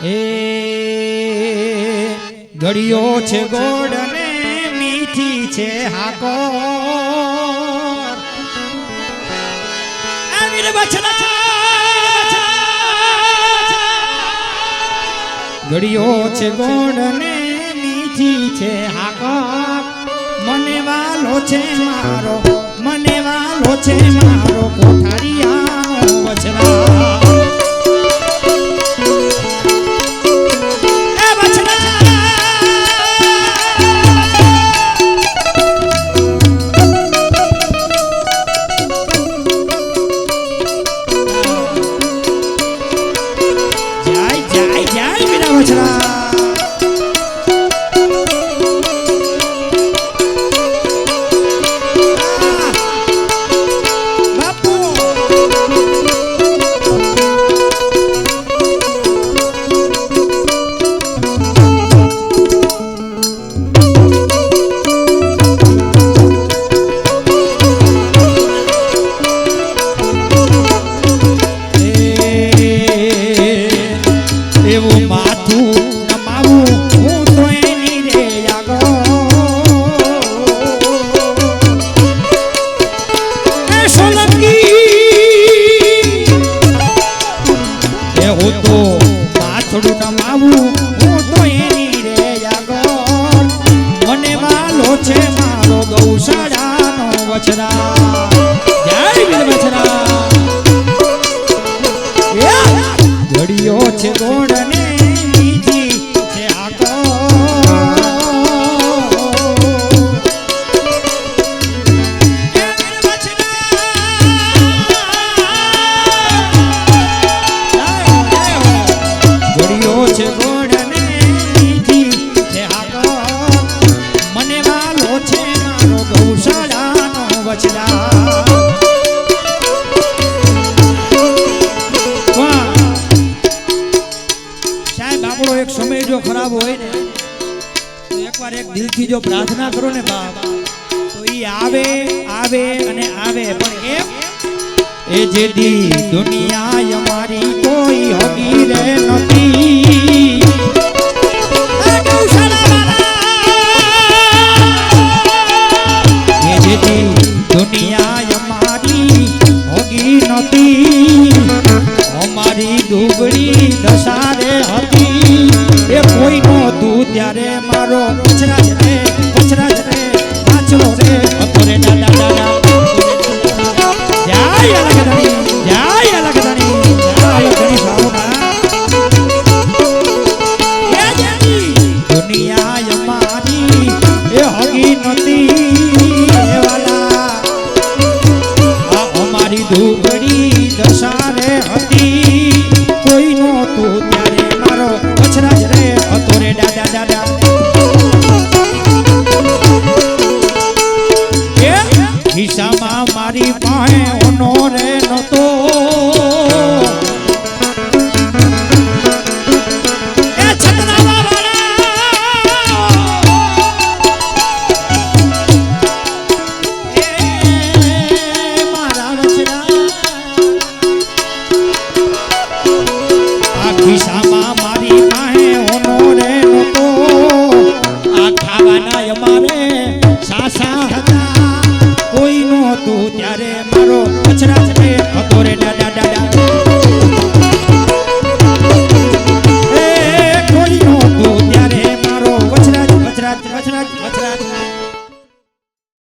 એ ઘડિયો છે ગોળ ને મીઠી છે હાકો ઘડિયો છે ગોળ ને મીઠી છે હાકો મને વાલો છે મારો કોઠારિયાનો વચરા ઘડિયો છે ગોળ ને મીઠી છે હાકો ઘડિયો છે ગોળ ને મીઠી છે હાકો મને વાલો છે મારો ગૌશાળાનો વચરા એક સમય જો ખરાબ હોય ને તો એકવાર એક દિલથી જો પ્રાર્થના કરો ને બાપ તો ઈ આવે અને આવે પણ એમ એ જેદી દુનિયા અમારી કોઈ હગી રે નથી એ જેદી દુનિયા અમારી હગી નથી અમારી દુબળી દશારે હતી એ કોઈ નો તું ત્યારે મારો પછરા જ રે પાછલો રે હતો રે દાદા દાદા જાય અલગ ધણી સાવના એ જેની દુનિયા અમારી એ હગી નથી એ વાલા આ અમારી દુબળી દશારે હતી કોઈ નો તું ત્યારે મારો પછરા જ રે હતો રે દાદા દાદા ખિસ્સામાં મારી પાસે ઓનો રે નતો ખિસ્સામાં મારી પાસે ઓનો રે નતો આ ખાવાના અમારે સાસા હતા કોઈ નહોતું ત્યારે મારો પછરા જ રે હતો રે દાદા દાદા એ કોઈ નહોતું ત્યારે મારો વચરા